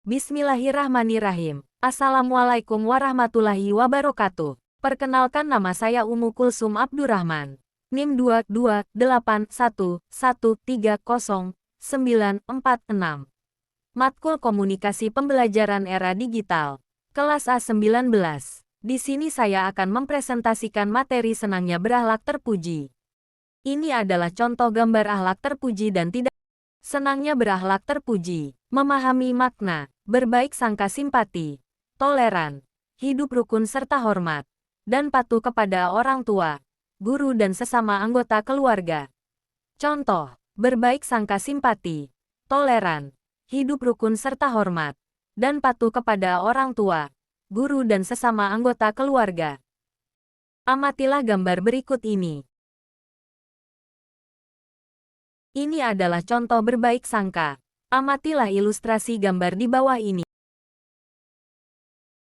Bismillahirrahmanirrahim. Assalamualaikum warahmatullahi wabarakatuh. Perkenalkan, nama saya Ummu Kulsum Abdurrahman. NIM 228130946. Matkul Komunikasi Pembelajaran Era Digital. Kelas A19. Di sini saya akan mempresentasikan materi senangnya berakhlak terpuji. Ini adalah contoh gambar akhlak terpuji dan tidak. Senangnya berakhlak terpuji, memahami makna, berbaik sangka, simpati, toleran, hidup rukun serta hormat, dan patuh kepada orang tua, guru dan sesama anggota keluarga. Contoh, berbaik sangka, simpati, toleran, hidup rukun serta hormat, dan patuh kepada orang tua, guru dan sesama anggota keluarga. Amatilah gambar berikut ini. Ini adalah contoh berbaik sangka. Amatilah ilustrasi gambar di bawah ini.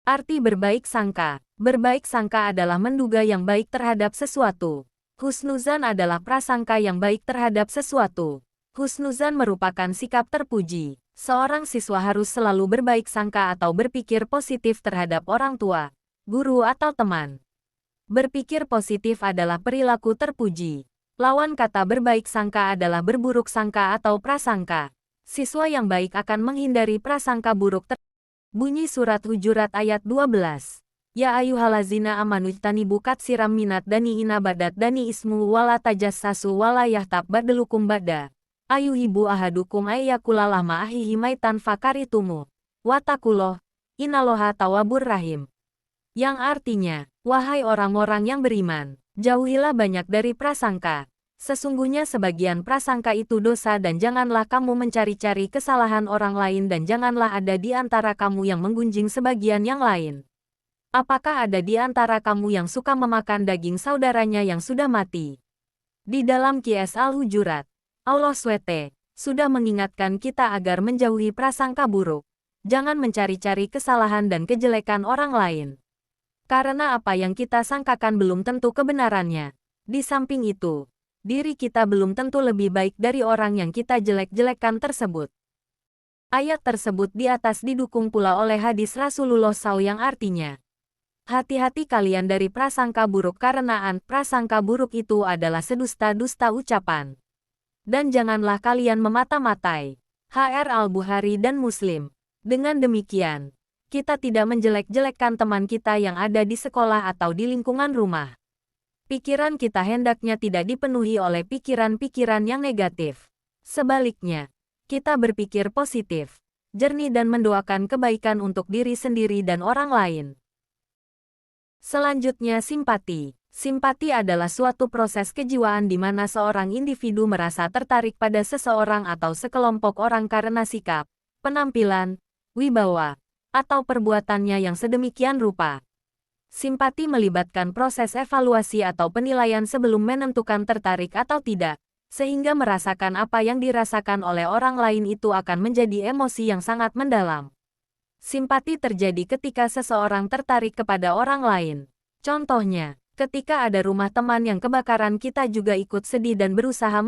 Arti berbaik sangka. Berbaik sangka adalah menduga yang baik terhadap sesuatu. Husnuzan adalah prasangka yang baik terhadap sesuatu. Husnuzan merupakan sikap terpuji. Seorang siswa harus selalu berbaik sangka atau berpikir positif terhadap orang tua, guru atau teman. Berpikir positif adalah perilaku terpuji. Lawan kata berbaik sangka adalah berburuk sangka atau prasangka. Siswa yang baik akan menghindari prasangka buruk. Bunyi surat Hujurat ayat 12. Ya ayyuhallazina amanu ijtanibu katsiram minat dani inabadat dani ismu wala tajassasu wala yahtab ba'dukum ba'da. Ayuhibu ahadukum ayyakula ma'ahihi maitan fakaritumu. Watakuloh, inaloha tawabur rahim. Yang artinya, wahai orang-orang yang beriman, jauhilah banyak dari prasangka. Sesungguhnya sebagian prasangka itu dosa dan janganlah kamu mencari-cari kesalahan orang lain dan janganlah ada di antara kamu yang menggunjing sebagian yang lain. Apakah ada di antara kamu yang suka memakan daging saudaranya yang sudah mati? Di dalam QS Al-Hujurat, Allah SWT sudah mengingatkan kita agar menjauhi prasangka buruk. Jangan mencari-cari kesalahan dan kejelekan orang lain. Karena apa yang kita sangkakan belum tentu kebenarannya. Di samping itu, diri kita belum tentu lebih baik dari orang yang kita jelek-jelekan tersebut. Ayat tersebut di atas didukung pula oleh hadis Rasulullah SAW yang artinya, hati-hati kalian dari prasangka buruk karena prasangka buruk itu adalah sedusta-dusta ucapan. Dan janganlah kalian memata-matai. HR Al-Bukhari dan Muslim. Dengan demikian, kita tidak menjelek-jelekkan teman kita yang ada di sekolah atau di lingkungan rumah. Pikiran kita hendaknya tidak dipenuhi oleh pikiran-pikiran yang negatif. Sebaliknya, kita berpikir positif, jernih dan mendoakan kebaikan untuk diri sendiri dan orang lain. Selanjutnya, simpati. Simpati adalah suatu proses kejiwaan di mana seorang individu merasa tertarik pada seseorang atau sekelompok orang karena sikap, penampilan, wibawa, atau perbuatannya yang sedemikian rupa. Simpati melibatkan proses evaluasi atau penilaian sebelum menentukan tertarik atau tidak, sehingga merasakan apa yang dirasakan oleh orang lain itu akan menjadi emosi yang sangat mendalam. Simpati terjadi ketika seseorang tertarik kepada orang lain. Contohnya, ketika ada rumah teman yang kebakaran kita juga ikut sedih dan berusaha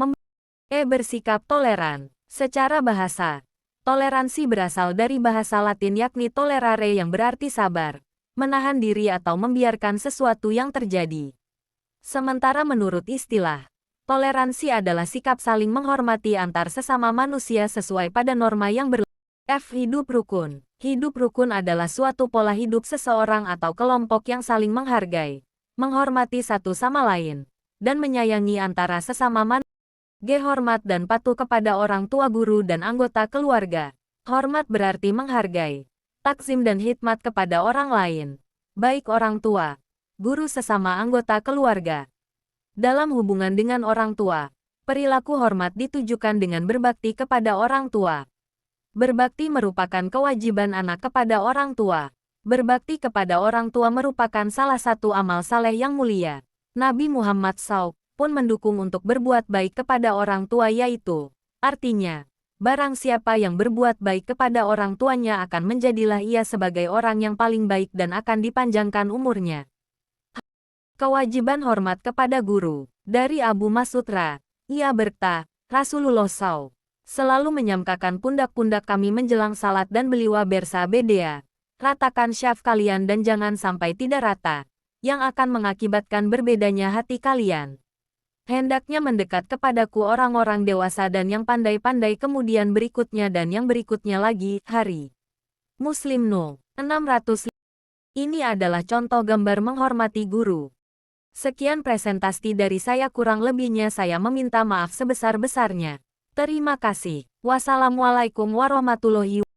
bersikap toleran. Secara bahasa, toleransi berasal dari bahasa Latin yakni tolerare yang berarti sabar, menahan diri atau membiarkan sesuatu yang terjadi. Sementara menurut istilah, toleransi adalah sikap saling menghormati antar sesama manusia sesuai pada norma yang berlaku. Hidup rukun. Hidup rukun adalah suatu pola hidup seseorang atau kelompok yang saling menghargai, menghormati satu sama lain, dan menyayangi antara sesama manusia. Hormat dan patuh kepada orang tua, guru dan anggota keluarga. Hormat berarti menghargai, takzim dan khidmat kepada orang lain, baik orang tua, guru sesama anggota keluarga. Dalam hubungan dengan orang tua, perilaku hormat ditujukan dengan berbakti kepada orang tua. Berbakti merupakan kewajiban anak kepada orang tua. Berbakti kepada orang tua merupakan salah satu amal saleh yang mulia. Nabi Muhammad SAW pun mendukung untuk berbuat baik kepada orang tua, yaitu, artinya, barang siapa yang berbuat baik kepada orang tuanya akan menjadilah ia sebagai orang yang paling baik dan akan dipanjangkan umurnya. Kewajiban hormat kepada guru. Dari Abu Mas'ud ia berkata, Rasulullah SAW Selalu menyamkakan pundak-pundak kami menjelang salat dan beliwa bersa bedea. Ratakan syaf kalian dan jangan sampai tidak rata, yang akan mengakibatkan berbedanya hati kalian. Hendaknya mendekat kepadaku orang-orang dewasa dan yang pandai-pandai kemudian berikutnya dan yang berikutnya lagi, hari. Muslim No. 600. Ini adalah contoh gambar menghormati guru. Sekian presentasi dari saya, kurang lebihnya saya meminta maaf sebesar-besarnya. Terima kasih. Wassalamualaikum warahmatullahi wabarakatuh.